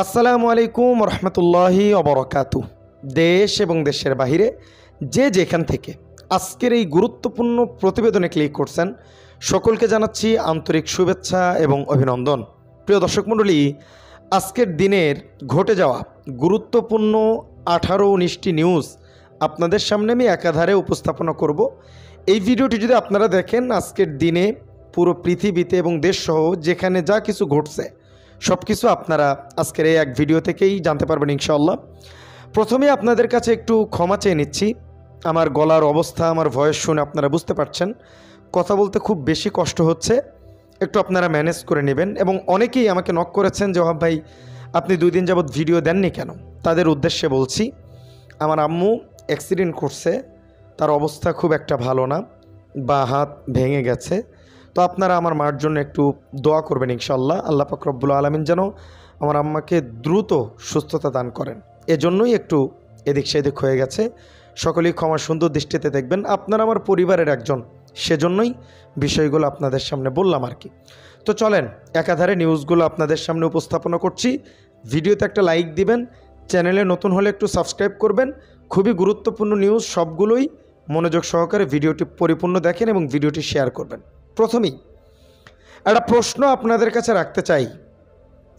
আসসালামু আলাইকুম রহমতুল্লাহি অবরকাতু। দেশ এবং দেশের বাহিরে যে যেখান থেকে আজকের এই গুরুত্বপূর্ণ প্রতিবেদনে ক্লিক করছেন সকলকে জানাচ্ছি আন্তরিক শুভেচ্ছা এবং অভিনন্দন। প্রিয় দর্শক মণ্ডলী, আজকের দিনের ঘটে যাওয়া গুরুত্বপূর্ণ 18-19টি নিউজ আপনাদের সামনে আমি একাধারে উপস্থাপনা করব। এই ভিডিওটি যদি আপনারা দেখেন, আজকের দিনে পুরো পৃথিবীতে এবং দেশসহ যেখানে যা কিছু ঘটছে সব কিছু আপনারা আজকের এই এক ভিডিও থেকেই জানতে পারবেন ইনশাআল্লাহ। প্রথমে আপনাদের কাছে একটু ক্ষমা চেয়ে নিচ্ছি। আমার গলার অবস্থা, আমার ভয়েস শুনে আপনারা বুঝতে পারছেন কথা বলতে খুব বেশি কষ্ট হচ্ছে, একটু আপনারা ম্যানেজ করে নেবেন। এবং অনেকেই আমাকে নক করেছেন যে ওহাব ভাই আপনি 2 দিন যাবৎ ভিডিও দেননি কেন। তাদের উদ্দেশ্যে বলছি, আমার আম্মু অ্যাক্সিডেন্ট করছে, তার অবস্থা খুব একটা ভালো না, বা হাত ভেঙে গেছে। তো আপনারা আমার মার জন্য একটু দোয়া করবেন ইনশাআল্লাহ। আল্লাহ পাক রব্বুল আলামিন যেন আমার আম্মাকে দ্রুত সুস্থতা দান করেন। এজন্যই একটু এদিক সেদিক হয়ে গেছে। সকলেই ক্ষমা সুন্দর দৃষ্টিতে দেখবেন, আপনারা আমার পরিবারের একজন, সেজন্যই বিষয়গুলো আপনাদের সামনে বললাম আর কি। তো চলেন একাধারে নিউজগুলো আপনাদের সামনে উপস্থাপনা করছি। ভিডিওতে একটা লাইক দিবেন, চ্যানেলে নতুন হলে একটু সাবস্ক্রাইব করবেন। খুবই গুরুত্বপূর্ণ নিউজ, সবগুলোই মনোযোগ সহকারে ভিডিওটি পরিপূর্ণ দেখেন এবং ভিডিওটি শেয়ার করবেন। প্রথমেই একটা প্রশ্ন আপনাদের কাছে রাখতে চাই,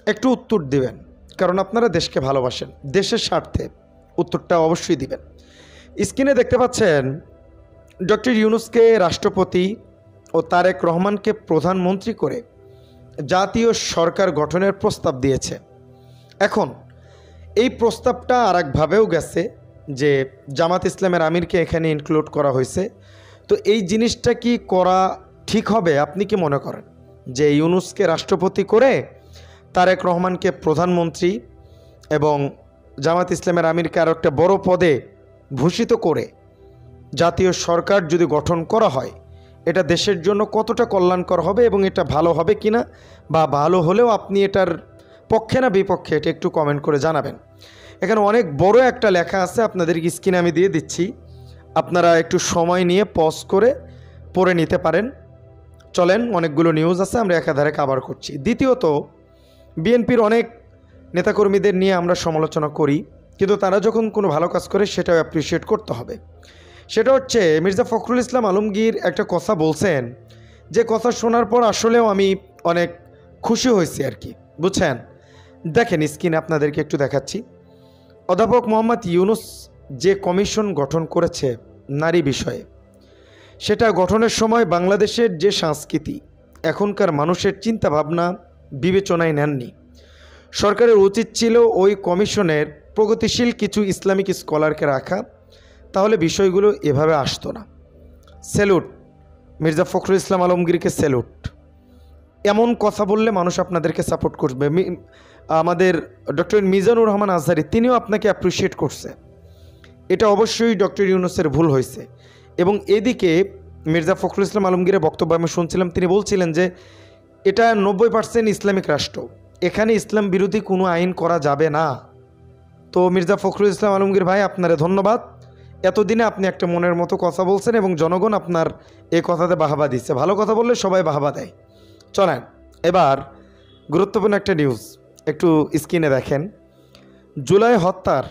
একটু উত্তর দিবেন, কারণ আপনারা দেশকে ভালোবাসেন, দেশের স্বার্থে উত্তরটা অবশ্যই দিবেন। স্ক্রিনে দেখতে পাচ্ছেন ডক্টর ইউনূসকে রাষ্ট্রপতি ও তারেক রহমানকে প্রধানমন্ত্রী করে জাতীয় সরকার গঠনের প্রস্তাব দিয়েছে। এখন এই প্রস্তাবটা আর একভাবেও গেছে যে জামাত ইসলামের আমিরকে এখানে ইনক্লুড করা হয়েছে। তো এই জিনিসটা কি করা ঠিক হবে? আপনি কি মনে করেন যে ইউনূসকে রাষ্ট্রপতি করে তারেক রহমানকে প্রধানমন্ত্রী এবং জামাত ইসলামের আমিরকে আরও একটা বড় পদে ভূষিত করে জাতীয় সরকার যদি গঠন করা হয়, এটা দেশের জন্য কতটা কল্যাণকর হবে এবং এটা ভালো হবে কিনা, বা ভালো হলেও আপনি এটার পক্ষে না বিপক্ষে, এটা একটু কমেন্ট করে জানাবেন। এখানে অনেক বড় একটা লেখা আছে, আপনাদের স্ক্রিনে আমি দিয়ে দিচ্ছি, আপনারা একটু সময় নিয়ে পজ করে পড়ে নিতে পারেন। চলেন, অনেকগুলো নিউজ আছে, আমরা একাধারে কভার করছি। দ্বিতীয়ত, বিএনপির অনেক নেতাকর্মীদের নিয়ে আমরা সমালোচনা করি, কিন্তু তারা যখন কোনো ভালো কাজ করে সেটাও অ্যাপ্রিসিয়েট করতে হবে। সেটা হচ্ছে মির্জা ফখরুল ইসলাম আলমগীর একটা কথা বলছেন, যে কথা শোনার পর আসলেও আমি অনেক খুশি হয়েছি আর কি, বুঝছেন। দেখেন স্ক্রিনে আপনাদেরকে একটু দেখাচ্ছি। অধ্যাপক মোহাম্মদ ইউনূস যে কমিশন গঠন করেছে নারী বিষয়ে, সেটা গঠনের সময় বাংলাদেশের যে সংস্কৃতি, এখনকার মানুষের চিন্তাভাবনা বিবেচনায় নেননি। সরকারের উচিত ছিল ওই কমিশনের প্রগতিশীল কিছু ইসলামিক স্কলারকে রাখা, তাহলে বিষয়গুলো এভাবে আসতো না। Salute Mirza Fakhrul Islam আলমগীরকে, salute. এমন কথা বললে মানুষ আপনাদেরকে সাপোর্ট করবে। আমাদের ডক্টর মিজানুর রহমান আজহারি, তিনিও আপনাকে অ্যাপ্রিসিয়েট করছে। এটা অবশ্যই ডক্টর ইউনূসের ভুল হয়েছে। এবং এদিকে মির্জা ফখরুল ইসলাম আলমগীরের বক্তব্য আমি শুনছিলাম, তিনি বলছিলেন যে এটা 90% ইসলামিক রাষ্ট্র, এখানে ইসলাম বিরোধী কোনো আইন করা যাবে না। তো মির্জা ফখরুল ইসলাম আলমগীর ভাই, আপনারে ধন্যবাদ। এতদিনে আপনি একটা মনের মতো কথা বলছেন এবং জনগণ আপনার এই কথাতে বাহাবা দিচ্ছে। ভালো কথা বললে সবাই বাহাবা দেয়। চলেন এবার গুরুত্বপূর্ণ একটা নিউজ একটু স্ক্রিনে দেখেন। জুলাই হত্যার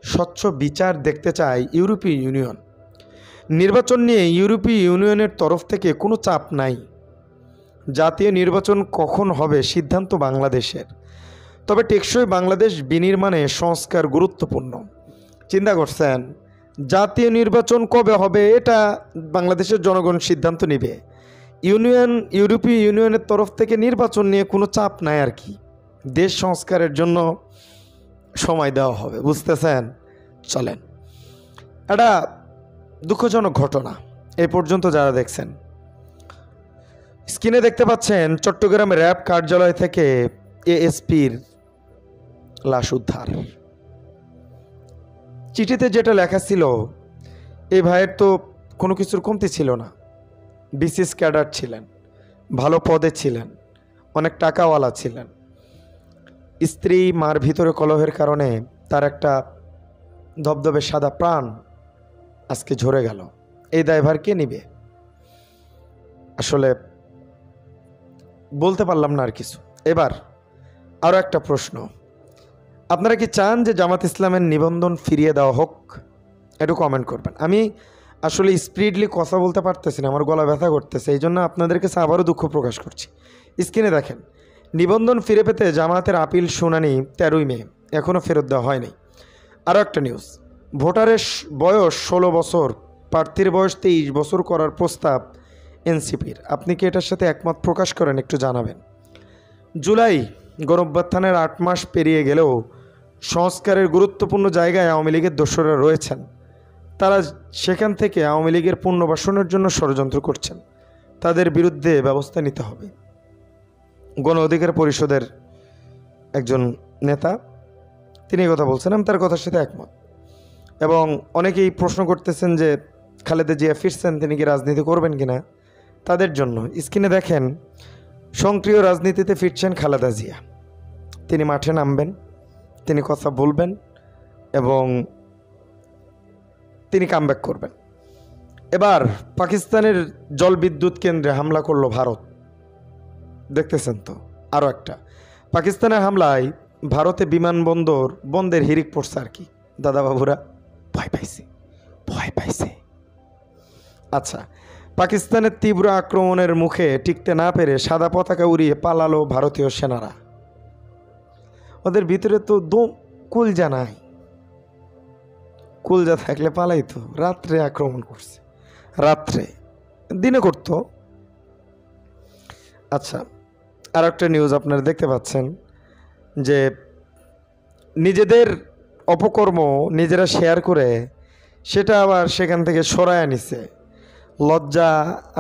স্বচ্ছ বিচার দেখতে চায় ইউরোপীয় ইউনিয়ন। নির্বাচন নিয়ে ইউরোপীয় ইউনিয়নের তরফ থেকে কোনো চাপ নাই। জাতীয় নির্বাচন কখন হবে সিদ্ধান্ত বাংলাদেশের, তবে টেকসই বাংলাদেশ বিনির্মাণে সংস্কার গুরুত্বপূর্ণ। চিন্তা করছেন, জাতীয় নির্বাচন কবে হবে এটা বাংলাদেশের জনগণ সিদ্ধান্ত নেবে। ইউরোপীয় ইউনিয়নের তরফ থেকে নির্বাচন নিয়ে কোনো চাপ নাই আর কি, দেশ সংস্কারের জন্য সময় দেওয়া হবে, বুঝতেছেন। চলেন, একটা দুঃখজনক ঘটনা এই পর্যন্ত যারা দেখছেন, স্ক্রিনে দেখতে পাচ্ছেন চট্টগ্রাম র্যাব কার্যালয় থেকে এএসপির লাশ উদ্ধার। চিঠিতে যেটা লেখা ছিল, এই ভাইয়ের তো কোনো কিছুর কমতি ছিল না, বিসিএস ক্যাডার ছিলেন, ভালো পদে ছিলেন, অনেক টাকাওয়ালা ছিলেন। স্ত্রী মার ভিতরে কলহের কারণে তার একটা ধবধবে সাদা প্রাণ আজকে ঝরে গেল। এই দায়ভার কে নিবে? আসলে বলতে পারলাম না আর কিছু। এবার আরও একটা প্রশ্ন, আপনারা কি চান যে জামাত ইসলামের নিবন্ধন ফিরিয়ে দেওয়া হোক? একটু কমেন্ট করবেন। আমি আসলে স্পিডলি কথা বলতে পারতেছি না, আমার গলা ব্যথা করতেছে, এই জন্য আপনাদের কাছে আবারও দুঃখ প্রকাশ করছি। স্ক্রিনে দেখেন, নিবন্ধন ফিরে পেতে জামায়াতের আপিল শুনানি 13ই মে, এখনও ফেরত দেওয়া হয়নি। আরও একটা নিউজ, ভোটারের বয়স 16 বছর, প্রার্থীর বয়স 23 বছর করার প্রস্তাব এনসিপির। আপনি কি এটার সাথে একমত প্রকাশ করেন? একটু জানাবেন। জুলাই গণঅভ্যুত্থানের 8 মাস পেরিয়ে গেলেও সংস্কারের গুরুত্বপূর্ণ জায়গায় আওয়ামী লীগের দোসররা রয়েছেন। তারা সেখান থেকে আওয়ামী লীগের পুনর্বাসনের জন্য ষড়যন্ত্র করছেন। তাদের বিরুদ্ধে ব্যবস্থা নিতে হবে। গণ অধিকার পরিষদের একজন নেতা তিনি কথা বলছেন, আমি তার কথার সাথে একমত। এবং অনেকেই প্রশ্ন করতেছেন যে খালেদা জিয়া ফিরছেন, তিনি কি রাজনীতি করবেন কিনা? তাদের জন্য স্ক্রিনে দেখেন, সক্রিয় রাজনীতিতে ফিরছেন খালেদা জিয়া। তিনি মাঠে নামবেন, তিনি কথা বলবেন এবং তিনি কামব্যাক করবেন। এবার পাকিস্তানের জলবিদ্যুৎ কেন্দ্রে হামলা করলো ভারত, দেখতেছেন তো। আরও একটা, পাকিস্তানের হামলায় ভারতে বিমানবন্দর বন্ধের হিড়িক পড়ছে আর কি। দাদাবাবুরা ভয় পাইছে। আচ্ছা, পাকিস্তানের তীব্র আক্রমণের মুখে টিকতে না পেরে সাদা পতাকা উড়িয়ে পালালো ভারতীয় সেনারা। ওদের ভিতরে তো কুলজা নাই, কুলজা থাকলে পালাইতো। রাত্রে আক্রমণ করছে, রাত্রে, দিনে করতো। আচ্ছা, আর একটা নিউজ আপনারা দেখতে পাচ্ছেন যে নিজেদের অপকর্ম নিজেরা শেয়ার করে সেটা আবার সেখান থেকে সরায় নিছে, লজ্জা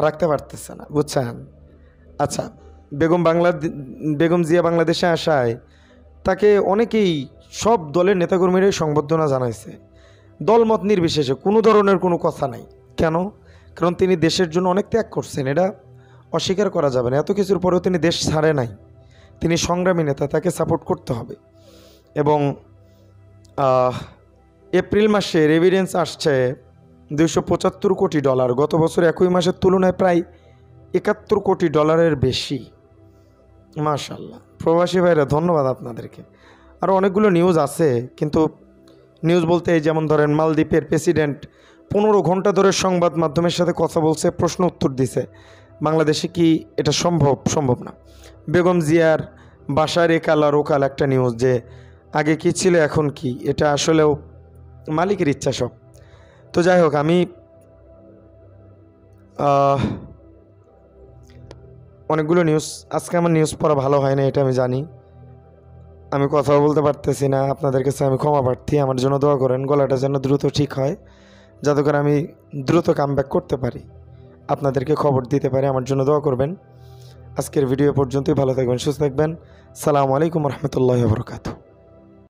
রাখতে পারতেছে না, বুঝছেন? আচ্ছা, বেগম জিয়া বাংলাদেশে আসায় তাকে অনেকেই, সব দলের নেতাকর্মীরাই সংবর্ধনা জানাইছে, দলমত নির্বিশেষে, কোনো ধরনের কোনো কথা নাই। কেন? কারণ তিনি দেশের জন্য অনেক ত্যাগ করছেন, এটা অস্বীকার করা যাবে না। এত কিছুর পরেও তিনি দেশ ছাড়ে নাই, তিনি সংগ্রামী নেতা, তাকে সাপোর্ট করতে হবে। এবং এপ্রিল মাসের এভিডেন্স আসছে $275 কোটি, গত বছর একই মাসের তুলনায় প্রায় $71 কোটি বেশি। মাশাআল্লাহ, প্রবাসী ভাইরা ধন্যবাদ আপনাদেরকে। আরও অনেকগুলো নিউজ আছে, কিন্তু নিউজ বলতে এই যেমন ধরেন মালদ্বীপের প্রেসিডেন্ট 15 ঘন্টা ধরে সংবাদ মাধ্যমের সাথে কথা বলছে, প্রশ্ন উত্তর দিছে। বাংলাদেশে কি এটা সম্ভব না। বেগম জিয়ার বাসার একাল আর ওকাল একটা নিউজ, যে আগে কি ছিল এখন কি, এটা আসলেও মালিকের ইচ্ছা সব। তো যাই হোক, আমি অনেকগুলো নিউজ, আজকে আমার নিউজ পড়া ভালো হয় না, এটা আমি জানি। আমি কথাও বলতে পারতেছি না, আপনাদের কাছে আমি ক্ষমা প্রার্থী। আমার জন্য দোয়া করেন, গলাটা যেন দ্রুত ঠিক হয়, যাতে করে আমি দ্রুত কামব্যাক করতে পারি, আপনাদেরকে খবর দিতে পারি। আমার জন্য দোয়া করবেন। আজকের ভিডিও পর্যন্তই, ভালো থাকবেন, সুস্থ থাকবেন। সালামু আলাইকুম রহমতুল্লাহি ওয়া বারাকাতুহু।